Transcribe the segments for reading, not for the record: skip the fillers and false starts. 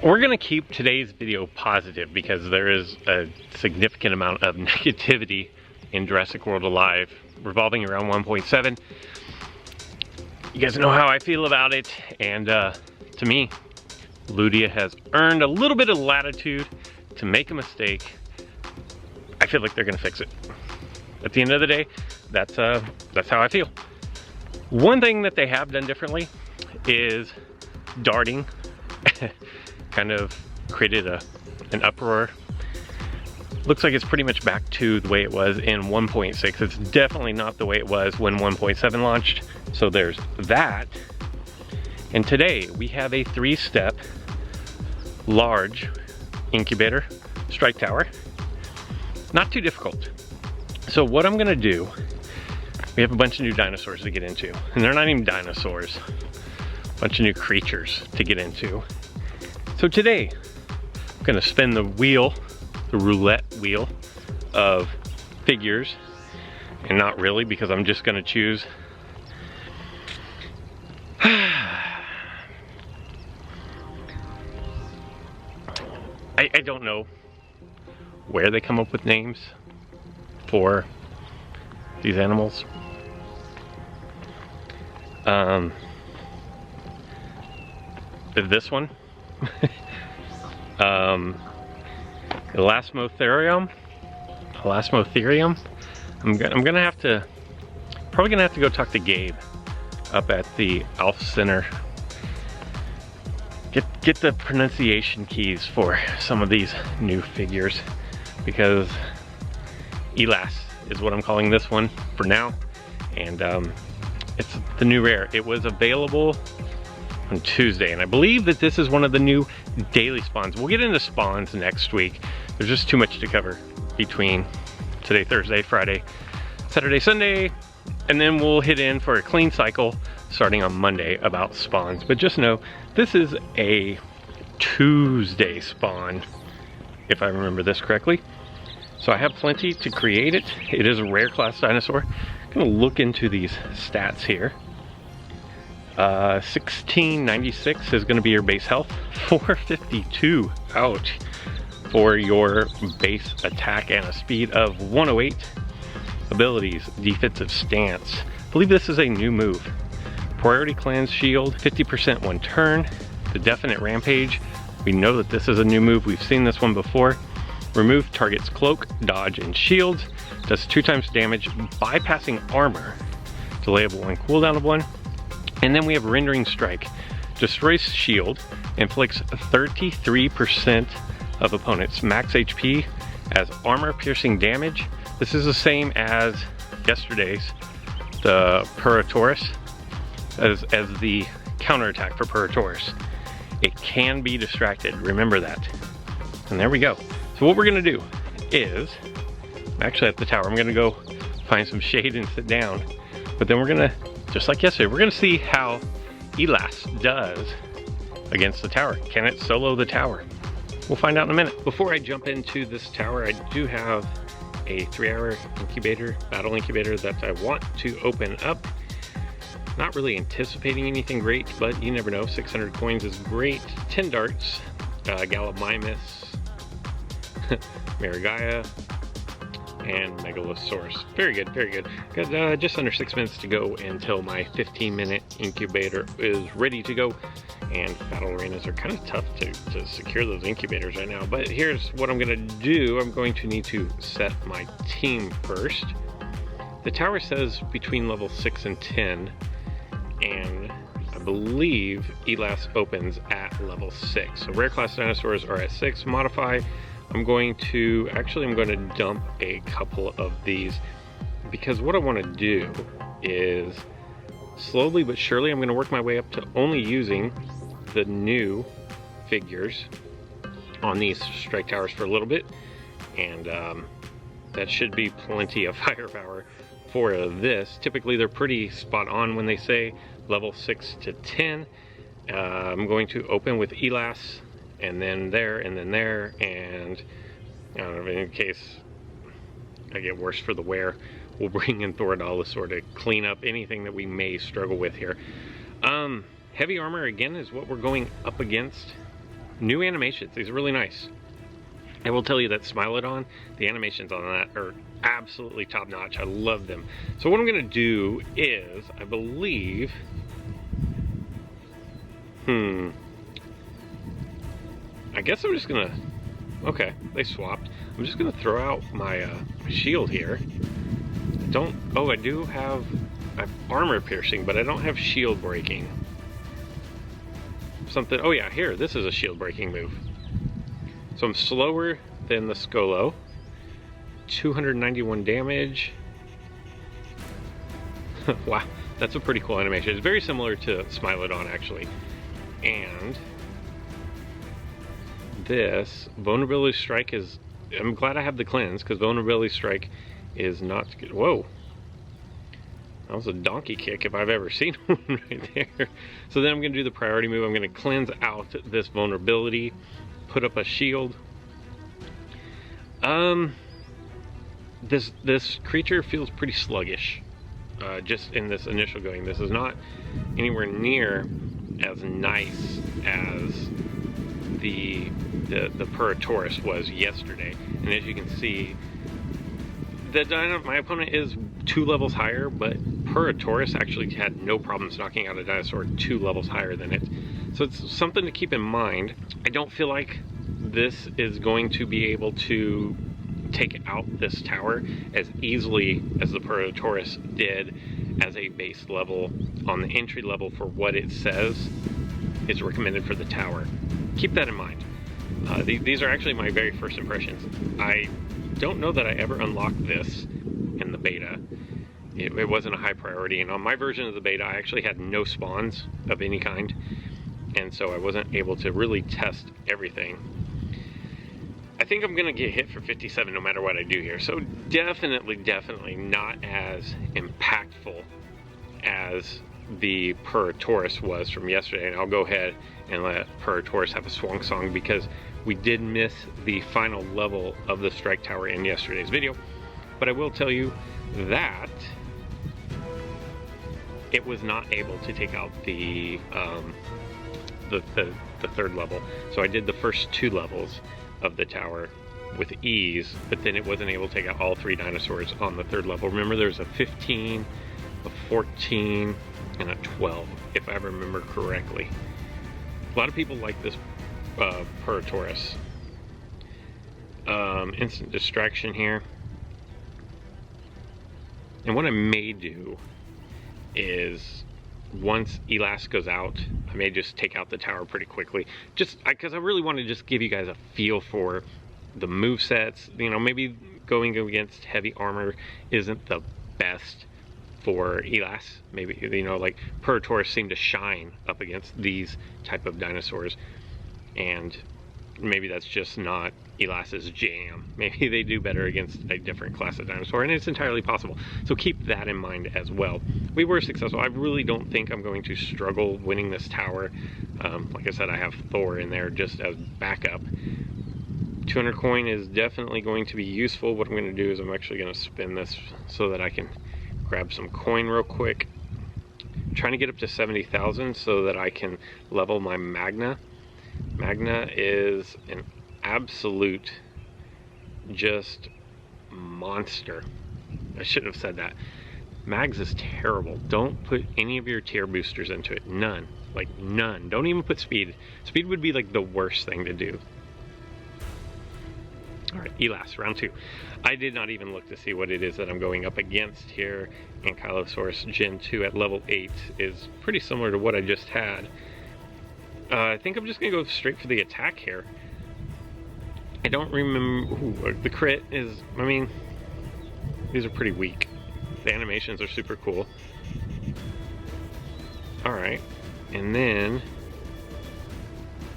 We're gonna keep today's video positive because there is a significant amount of negativity in Jurassic World Alive revolving around 1.7. You guys know how I feel about it, and to me, Ludia has earned a little bit of latitude to make a mistake. I feel like they're gonna fix it. At the end of the day, that's how I feel. One thing that they have done differently is darting. Kind of created an uproar. Looks like it's pretty much back to the way it was in 1.6. It's definitely not the way it was when 1.7 launched. So there's that. And today we have a 3-step large incubator strike tower. Not too difficult. So what I'm gonna do, we have a bunch of new dinosaurs to get into. And they're not even dinosaurs. A bunch of new creatures to get into. So today, I'm gonna spin the wheel, the roulette wheel of figures, and not really, because I'm just gonna choose I don't know where they come up with names for these animals. This one. Elasmotherium. I'm gonna have to, probably gonna have to go talk to Gabe up at the Alf Center. Get the pronunciation keys for some of these new figures, because Elas is what I'm calling this one for now, and it's the new rare. It was available on Tuesday, and I believe that this is one of the new daily spawns. We'll get into spawns next week. There's just too much to cover between today, Thursday, Friday, Saturday, Sunday, and then we'll hit in for a clean cycle starting on Monday about spawns. But just know, this is a Tuesday spawn, if I remember this correctly. So I have plenty to create it. It is a rare class dinosaur. I'm gonna look into these stats here. 1696 is going to be your base health. 452, ouch, for your base attack, and a speed of 108. Abilities, defensive stance. I believe this is a new move. Priority cleanse shield, 50% one turn. The definite rampage. We know that this is a new move. We've seen this one before. Remove target's cloak, dodge, and shields. Does 2 times damage, bypassing armor. Delay of 1, cooldown of 1. And then we have Rendering Strike. Destroys shield, inflicts 33% of opponent's max HP as armor piercing damage. This is the same as yesterday's, the Puratoris, as the counterattack for Puratoris. It can be distracted, remember that. And there we go. So what we're gonna do is, I'm actually at the tower, I'm gonna go find some shade and sit down, but then we're gonna, just like yesterday, we're gonna see how Elas does against the tower. Can it solo the tower? We'll find out in a minute. Before I jump into this tower, I do have a 3-hour incubator, battle incubator, that I want to open up. Not really anticipating anything great, but you never know. 600 coins is great. 10 darts, Gallimimus, Marigaya, and Megalosaurus. Very good, very good. Got just under 6 minutes to go until my 15-minute incubator is ready to go. And battle arenas are kind of tough to secure those incubators right now. But here's what I'm gonna do. I'm going to need to set my team first. The tower says between level 6 and 10, and I believe Elas opens at level 6. So rare class dinosaurs are at 6. Modify. I'm going to dump a couple of these, because what I want to do is slowly but surely I'm going to work my way up to only using the new figures on these strike towers for a little bit, and that should be plenty of firepower for this. Typically they're pretty spot on when they say level 6 to 10. I'm going to open with Elas, and then there, and then there, and I don't know, in case I get worse for the wear, we'll bring in Thorodolosaur to clean up anything that we may struggle with here. Heavy armor again is what we're going up against. new animations. These are really nice. I will tell you that Smilodon, the animations on that are absolutely top notch. I love them. So what I'm gonna do is, I believe, I guess I'm just gonna, okay, they swapped. I'm just gonna throw out my shield here. I do have armor piercing, but I don't have shield breaking. Something, oh yeah, here, this is a shield breaking move. So I'm slower than the Skolo. 291 damage. Wow, that's a pretty cool animation. It's very similar to Smilodon, actually. And this Vulnerability Strike is, I'm glad I have the cleanse, because Vulnerability Strike is not good. Whoa. That was a donkey kick if I've ever seen one right there. So then I'm going to do the priority move. I'm going to cleanse out this vulnerability, put up a shield. This creature feels pretty sluggish, just in this initial going. This is not anywhere near as nice as the Puratoris was yesterday. And as you can see, my opponent is 2 levels higher, but Puratoris actually had no problems knocking out a dinosaur 2 levels higher than it. So it's something to keep in mind. I don't feel like this is going to be able to take out this tower as easily as the Puratoris did as a base level on the entry level for what it says is recommended for the tower. Keep that in mind. These are actually my very first impressions. I don't know that I ever unlocked this in the beta. It wasn't a high priority, and on my version of the beta I actually had no spawns of any kind, and so I wasn't able to really test everything. I think I'm gonna get hit for 57 no matter what I do here, so definitely not as impactful as the Puratoris was from yesterday, and I'll go ahead and let Puratoris have a swan song because we did miss the final level of the strike tower in yesterday's video. But I will tell you that it was not able to take out the third level. So I did the first 2 levels of the tower with ease, but then it wasn't able to take out all 3 dinosaurs on the 3rd level. Remember, there's a 15, a 14, and a 12, if I remember correctly. A lot of people like this Puratoris. Instant distraction here. And what I may do is, once Elas goes out, I may just take out the tower pretty quickly. Just because I really want to just give you guys a feel for the movesets. You know, maybe going against heavy armor isn't the best for Elas. Maybe, you know, like Puratoris seem to shine up against these type of dinosaurs, and maybe that's just not Elas's jam. Maybe they do better against a different class of dinosaur, and it's entirely possible. So keep that in mind as well. We were successful. I really don't think I'm going to struggle winning this tower. Like I said, I have Thor in there just as backup. 200 coin is definitely going to be useful. What I'm going to do is I'm actually going to spin this so that I can grab some coin real quick. I'm trying to get up to 70,000 so that I can level my Magna. Magna is an absolute just monster. I shouldn't have said that. Mags is terrible. Don't put any of your tier boosters into it. None. Like none. Don't even put speed. Speed would be like the worst thing to do. Alright, Elas, round 2. I did not even look to see what it is that I'm going up against here. Ankylosaurus Gen 2 at level 8 is pretty similar to what I just had. I think I'm just going to go straight for the attack here. I don't remember... Ooh, the crit is... I mean, these are pretty weak. The animations are super cool. Alright, and then...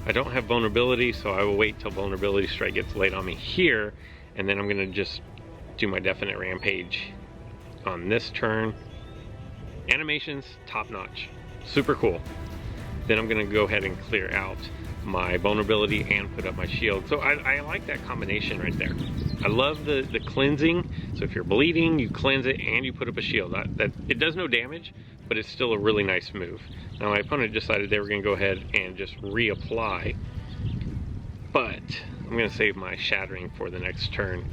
I don't have vulnerability, so I will wait till vulnerability strike gets laid on me here, and then I'm going to just do my definite rampage on this turn. Animations, top notch. Super cool. Then I'm going to go ahead and clear out my vulnerability and put up my shield. So I like that combination right there. I love the cleansing. So if you're bleeding, you cleanse it and you put up a shield. It does no damage, but it's still a really nice move. Now my opponent decided they were going to go ahead and just reapply but I'm gonna save my shattering for the next turn.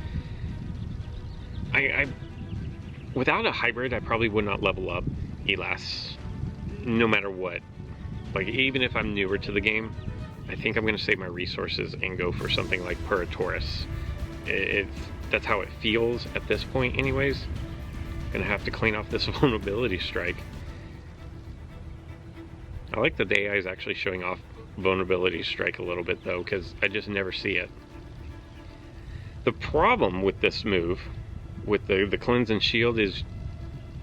Without a hybrid, I probably would not level up Elas, no matter what. Like, even if I'm newer to the game, I think I'm gonna save my resources and go for something like Purataurus. That's how it feels at this point anyways. Gonna have to clean off this vulnerability strike. I like that the AI is actually showing off vulnerability strike a little bit though, because I just never see it. The problem with this move, with the cleanse and shield, is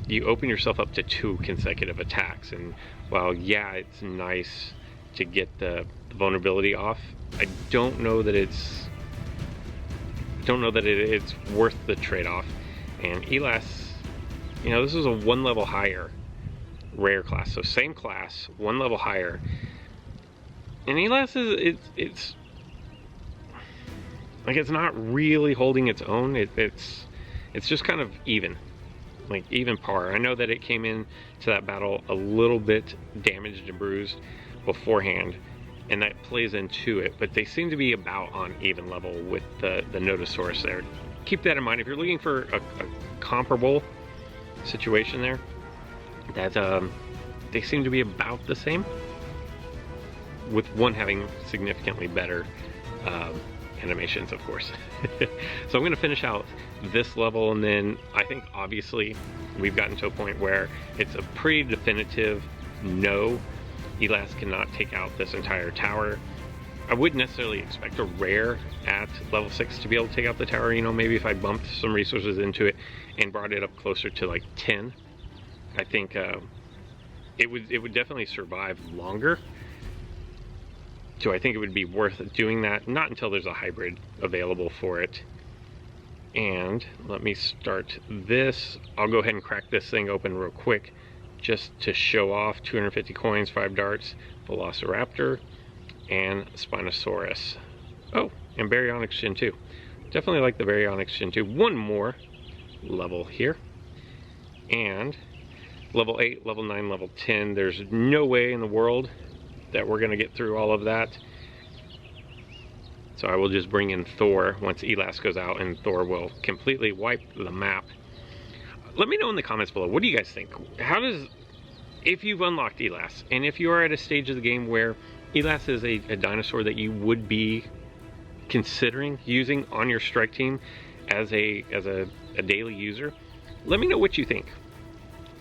you open yourself up to 2 consecutive attacks. And while yeah, it's nice to get the vulnerability off, I don't know that it's worth the trade-off. And Elas, you know, this is a 1 level higher rare class, so same class, 1 level higher. And Elas is it's like, it's not really holding its own. It's just kind of even, like even par. I know that it came in to that battle a little bit damaged and bruised beforehand, and that plays into it, but they seem to be about on even level with the Nodosaurus there. Keep that in mind if you're looking for a comparable situation there, that they seem to be about the same, with one having significantly better animations, of course. So I'm going to finish out this level, and then I think obviously we've gotten to a point where it's a pretty definitive no, Elas cannot take out this entire tower. I wouldn't necessarily expect a rare at level 6 to be able to take out the tower. You know, maybe if I bumped some resources into it and brought it up closer to like 10, I think it would definitely survive longer. So I think it would be worth doing that, not until there's a hybrid available for it. And let me start this. I'll go ahead and crack this thing open real quick just to show off. 250 coins, 5 darts, Velociraptor, and Spinosaurus. Oh, and Baryonyx Gen 2. Definitely like the Baryonyx Gen 2. One more level here. And level 8, level 9, level 10. There's no way in the world that we're going to get through all of that. So I will just bring in Thor once Elas goes out, and Thor will completely wipe the map. Let me know in the comments below, what do you guys think? How does, if you've unlocked Elas, and if you are at a stage of the game where Elas is a dinosaur that you would be considering using on your strike team as a daily user, let me know what you think.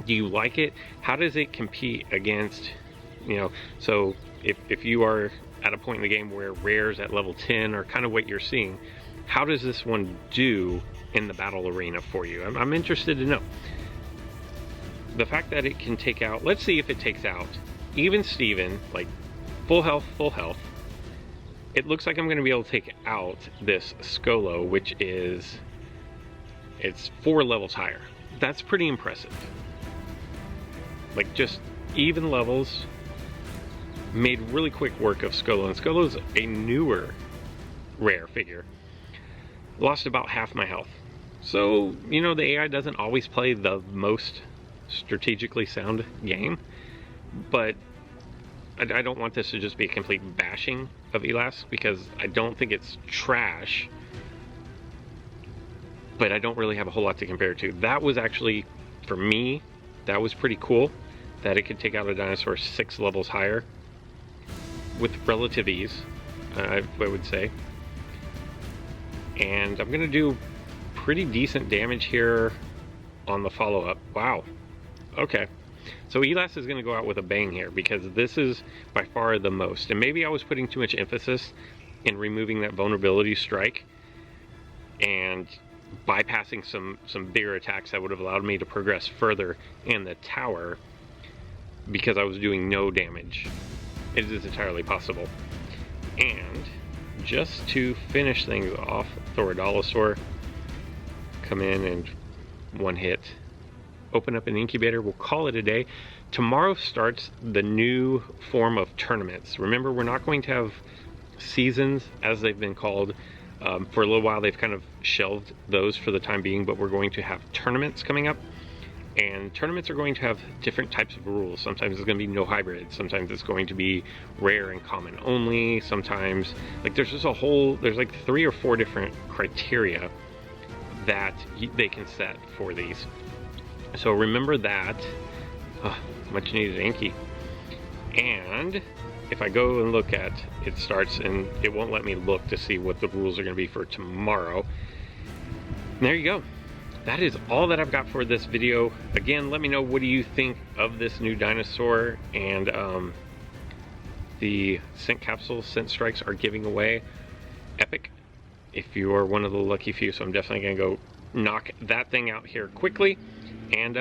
Do you like it? How does it compete against, you know, so if you are at a point in the game where rares at level 10 are kind of what you're seeing, how does this one do in the battle arena for you? I'm interested to know. The fact that it can take out, let's see if it takes out even Steven, like full health, it looks like I'm going to be able to take out this Skolo, which is, it's 4 levels higher. That's pretty impressive. Like, just even levels made really quick work of Skolo, and Skolo's a newer rare figure. Lost about half my health. So, you know, the AI doesn't always play the most strategically sound game, but I don't want this to just be a complete bashing of Elas, because I don't think it's trash, but I don't really have a whole lot to compare it to. That was actually, for me, that was pretty cool, that it could take out a dinosaur 6 levels higher with relative ease, I would say. And I'm gonna do pretty decent damage here on the follow-up. Wow, okay. So Elas is gonna go out with a bang here, because this is by far the most. And maybe I was putting too much emphasis in removing that vulnerability strike and bypassing some bigger attacks that would have allowed me to progress further in the tower, because I was doing no damage. It is entirely possible. And just to finish things off, Thorodolosaur, come in and one hit, open up an incubator. We'll call it a day. Tomorrow starts the new form of tournaments. Remember, we're not going to have seasons as they've been called. For a little while they've kind of shelved those for the time being, but we're going to have tournaments coming up, And tournaments are going to have different types of rules. Sometimes it's going to be no hybrid. Sometimes it's going to be rare and common only. Sometimes, like, there's just there's like 3 or 4 different criteria that they can set for these. So remember that. Much needed Anki. And if I go and look at, it starts, and it won't let me look to see what the rules are going to be for tomorrow. And there you go. That is all that I've got for this video. Again, let me know, what do you think of this new dinosaur? And the scent capsule scent strikes are giving away epic if you are one of the lucky few. So I'm definitely gonna go knock that thing out here quickly. And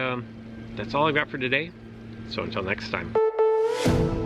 that's all I've got for today. So until next time.